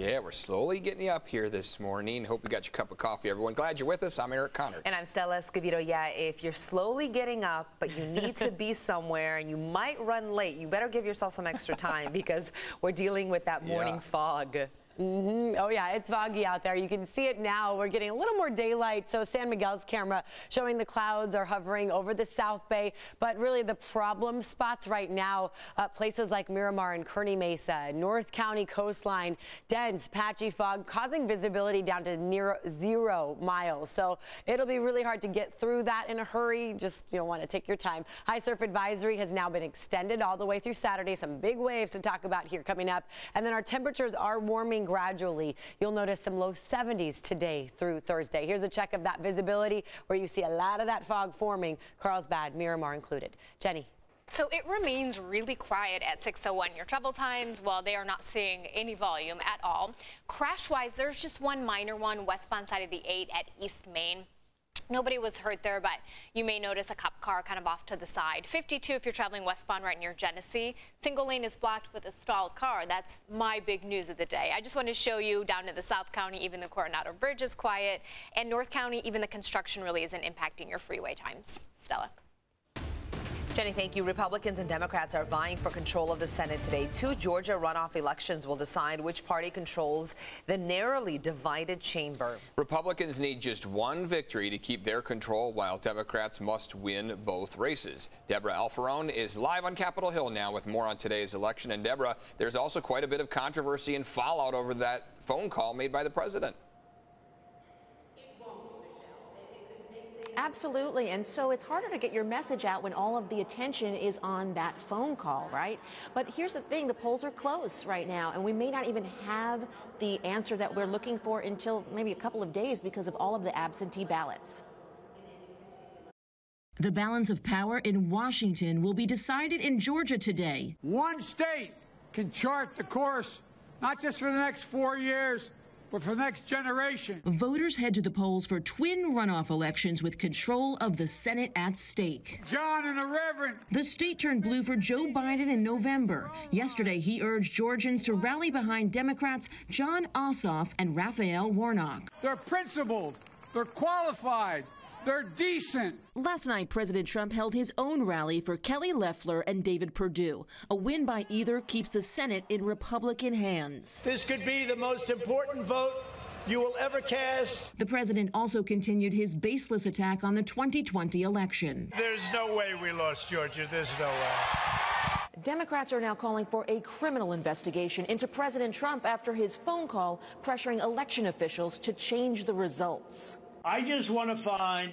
Yeah, we're slowly getting you up here this morning. Hope you got your cup of coffee, everyone. Glad you're with us. I'm Eric Connors. And I'm Stella Escovedo. Yeah, if you're slowly getting up, but you need to be somewhere and you might run late, you better give yourself some extra time because we're dealing with that morning fog. Oh yeah, it's foggy out there. You can see it now. We're getting a little more daylight. So San Miguel's camera showing the clouds are hovering over the South Bay. But really the problem spots right now, places like Miramar and Kearny Mesa, North County coastline, dense patchy fog causing visibility down to near 0 miles. So it'll be really hard to get through that in a hurry. Just, you know, want to take your time. High surf advisory has now been extended all the way through Saturday. Some big waves to talk about here coming up. And then our temperatures are warming gradually. You'll notice some low 70s today through Thursday. Here's a check of that visibility where you see a lot of that fog forming, Carlsbad, Miramar included. Jenny. So it remains really quiet at 6:01. Your travel times, well, they are not seeing any volume at all. Crash-wise, there's just one minor one westbound side of the 8 at East Main. Nobody was hurt there, but you may notice a cop car kind of off to the side. 52 if you're traveling westbound right near Genesee. Single lane is blocked with a stalled car. That's my big news of the day. I just want to show you down to the South County, even the Coronado Bridge is quiet. And North County, even the construction really isn't impacting your freeway times. Stella. Jenny, thank you. Republicans and Democrats are vying for control of the Senate today. 2 Georgia runoff elections will decide which party controls the narrowly divided chamber. Republicans need just one victory to keep their control, while Democrats must win both races. Deborah Alfarone is live on Capitol Hill now with more on today's election. And Deborah, there's also quite a bit of controversy and fallout over that phone call made by the president. Absolutely. And so it's harder to get your message out when all of the attention is on that phone call, right? But here's the thing, the polls are close right now, and we may not even have the answer that we're looking for until maybe a couple of days because of all of the absentee ballots. The balance of power in Washington will be decided in Georgia today. One state can chart the course, not just for the next 4 years, but for the next generation. Voters head to the polls for twin runoff elections with control of the Senate at stake. John and the Reverend. The state turned blue for Joe Biden in November. Yesterday, he urged Georgians to rally behind Democrats Jon Ossoff and Raphael Warnock. They're principled. They're qualified. They're decent. Last night, President Trump held his own rally for Kelly Loeffler and David Perdue. A win by either keeps the Senate in Republican hands. This could be the most important vote you will ever cast. The president also continued his baseless attack on the 2020 election. There's no way we lost Georgia. There's no way. Democrats are now calling for a criminal investigation into President Trump after his phone call pressuring election officials to change the results. I just want to find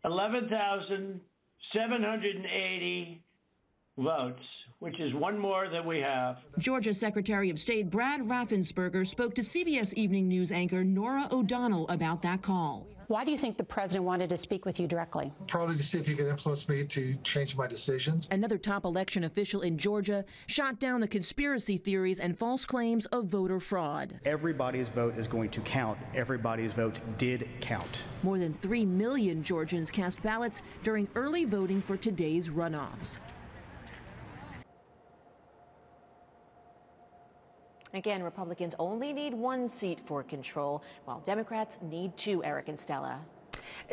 11,780 votes, which is one more than we have. Georgia Secretary of State Brad Raffensperger spoke to CBS Evening News anchor Norah O'Donnell about that call. Why do you think the president wanted to speak with you directly? Probably to see if he could influence me to change my decisions. Another top election official in Georgia shot down the conspiracy theories and false claims of voter fraud. Everybody's vote is going to count. Everybody's vote did count. More than 3 million Georgians cast ballots during early voting for today's runoffs. Again, Republicans only need 1 seat for control, while Democrats need 2, Eric and Stella.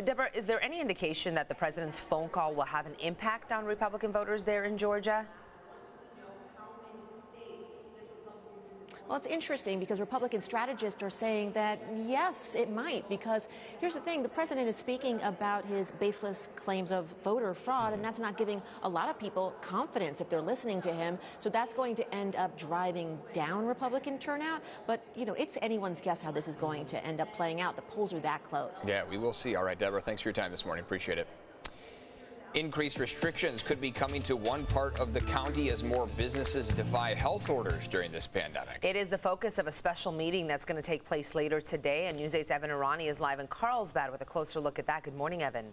Deborah, is there any indication that the president's phone call will have an impact on Republican voters there in Georgia? Well, it's interesting because Republican strategists are saying that, yes, it might, because here's the thing. The president is speaking about his baseless claims of voter fraud, and that's not giving a lot of people confidence if they're listening to him. So that's going to end up driving down Republican turnout. But, you know, it's anyone's guess how this is going to end up playing out. The polls are that close. Yeah, we will see. All right, Deborah, thanks for your time this morning. Appreciate it. Increased restrictions could be coming to one part of the county as more businesses defy health orders during this pandemic. It is the focus of a special meeting that's going to take place later today. And News 8's Evan Irani is live in Carlsbad with a closer look at that. Good morning, Evan.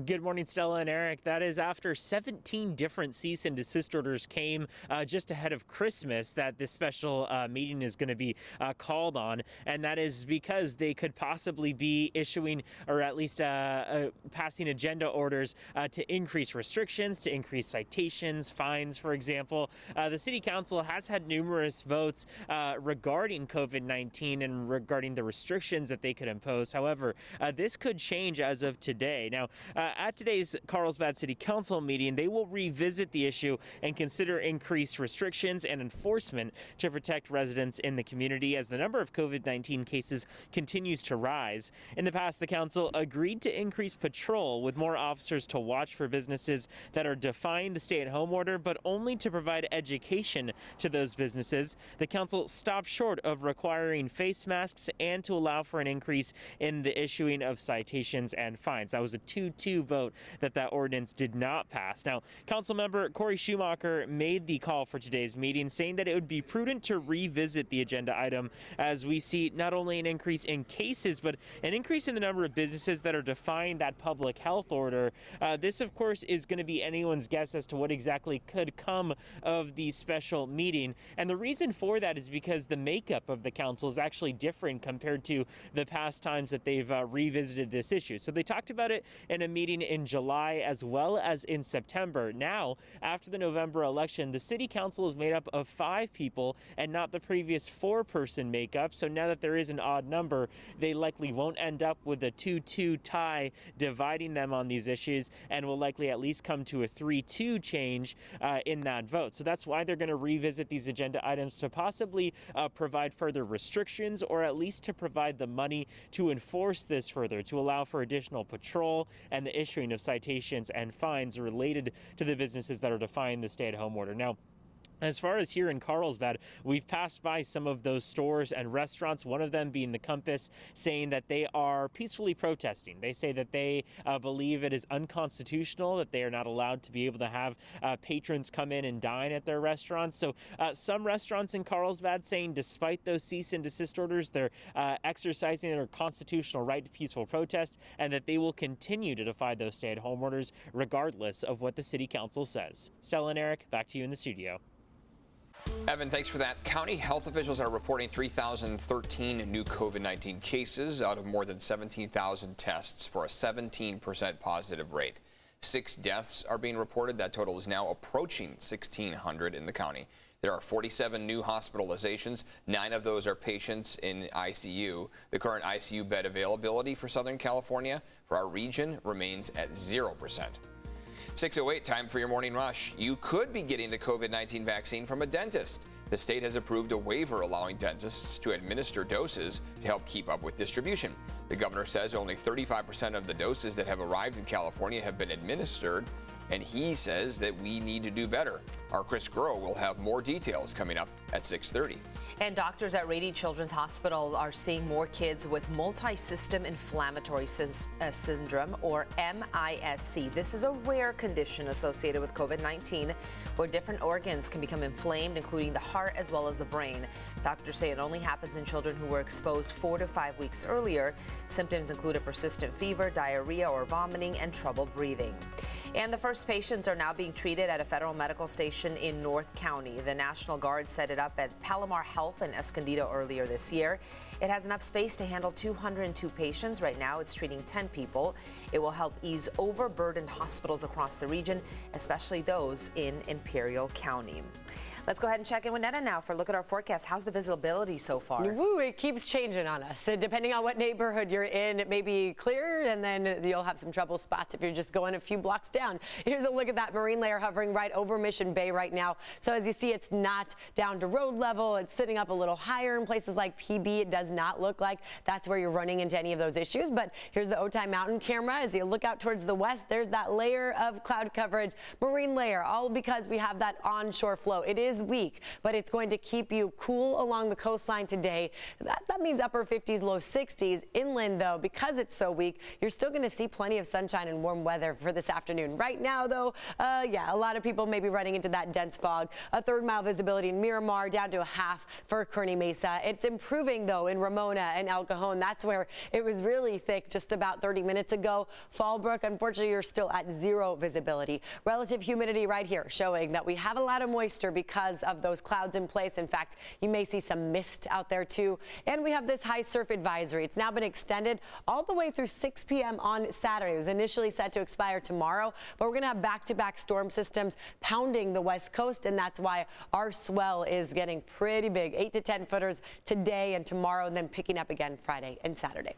Good morning, Stella and Eric. That is after 17 different cease and desist orders came just ahead of Christmas that this special meeting is going to be called on. And that is because they could possibly be issuing or at least passing agenda orders to increase restrictions, to increase citations, fines, for example. The City Council has had numerous votes regarding COVID-19 and regarding the restrictions that they could impose. However, this could change as of today. Now, at today's Carlsbad City Council meeting, they will revisit the issue and consider increased restrictions and enforcement to protect residents in the community as the number of COVID-19 cases continues to rise. In the past, the council agreed to increase patrol with more officers to watch for businesses that are defying the stay-at-home order, but only to provide education to those businesses. The council stopped short of requiring face masks and to allow for an increase in the issuing of citations and fines. That was a 2-2 vote that ordinance did not pass. Now, Councilmember Corey Schumacher made the call for today's meeting, saying that it would be prudent to revisit the agenda item as we see not only an increase in cases, but an increase in the number of businesses that are defying that public health order. This, of course, is going to be anyone's guess as to what exactly could come of the special meeting. And the reason for that is because the makeup of the council is actually different compared to the past times that they've revisited this issue. So they talked about it in a meeting in July as well as in September. Now, after the November election, the City Council is made up of 5 people and not the previous 4-person makeup. So now that there is an odd number, they likely won't end up with a 2-2 tie dividing them on these issues and will likely at least come to a 3-2 change in that vote. So that's why they're going to revisit these agenda items to possibly provide further restrictions or at least to provide the money to enforce this further, to allow for additional patrol and the issuing of citations and fines related to the businesses that are defying the stay-at-home order. Now, as far as here in Carlsbad, we've passed by some of those stores and restaurants, one of them being the Compass, saying that they are peacefully protesting. They say that they believe it is unconstitutional, that they are not allowed to be able to have patrons come in and dine at their restaurants. So some restaurants in Carlsbad saying despite those cease and desist orders, they're exercising their constitutional right to peaceful protest and that they will continue to defy those stay-at-home orders regardless of what the City Council says. Stella and Eric, back to you in the studio. Evan, thanks for that. County health officials are reporting 3,013 new COVID-19 cases out of more than 17,000 tests for a 17% positive rate. 6 deaths are being reported. That total is now approaching 1,600 in the county. There are 47 new hospitalizations. 9 of those are patients in ICU. The current ICU bed availability for Southern California for our region remains at 0%. 6:08, time for your morning rush. You could be getting the COVID-19 vaccine from a dentist. The state has approved a waiver allowing dentists to administer doses to help keep up with distribution. The governor says only 35% of the doses that have arrived in California have been administered, and he says that we need to do better. Our Chris Groh will have more details coming up at 6:30. And doctors at Rady Children's Hospital are seeing more kids with multi-system inflammatory syndrome, or MISC. This is a rare condition associated with COVID-19 where different organs can become inflamed, including the heart as well as the brain. Doctors say it only happens in children who were exposed 4 to 5 weeks earlier. Symptoms include a persistent fever, diarrhea or vomiting, and trouble breathing. And the first patients are now being treated at a federal medical station in North County. The National Guard set it up at Palomar Health in Escondido earlier this year. It has enough space to handle 202 patients. Right now, it's treating 10 people. It will help ease overburdened hospitals across the region, especially those in Imperial County. Let's go ahead and check in with Netta now for a look at our forecast. How's the visibility so far? Woo, it keeps changing on us. So depending on what neighborhood you're in, it may be clear, and then you'll have some trouble spots if you're just going a few blocks down. Here's a look at that marine layer hovering right over Mission Bay right now. So as you see, it's not down to road level. It's sitting up a little higher in places like PB. It does not look like that's where you're running into any of those issues. But here's the Otay Mountain camera. As you look out towards the west, there's that layer of cloud coverage, marine layer, all because we have that onshore flow. It is is weak, but it's going to keep you cool along the coastline today. That means upper 50s, low 60s. Inland, though, because it's so weak, you're still going to see plenty of sunshine and warm weather for this afternoon. Right now, though, yeah, a lot of people may be running into that dense fog. A 3rd-mile visibility in Miramar, down to a half for Kearney Mesa. It's improving, though, in Ramona and El Cajon. That's where it was really thick just about 30 minutes ago. Fallbrook, unfortunately, you're still at 0 visibility. Relative humidity right here showing that we have a lot of moisture because of those clouds in place. In fact, you may see some mist out there, too. And we have this high surf advisory. It's now been extended all the way through 6 p.m. on Saturday. It was initially set to expire tomorrow, but we're going to have back-to-back storm systems pounding the west coast, and that's why our swell is getting pretty big, 8 to 10 footers today and tomorrow, and then picking up again Friday and Saturday.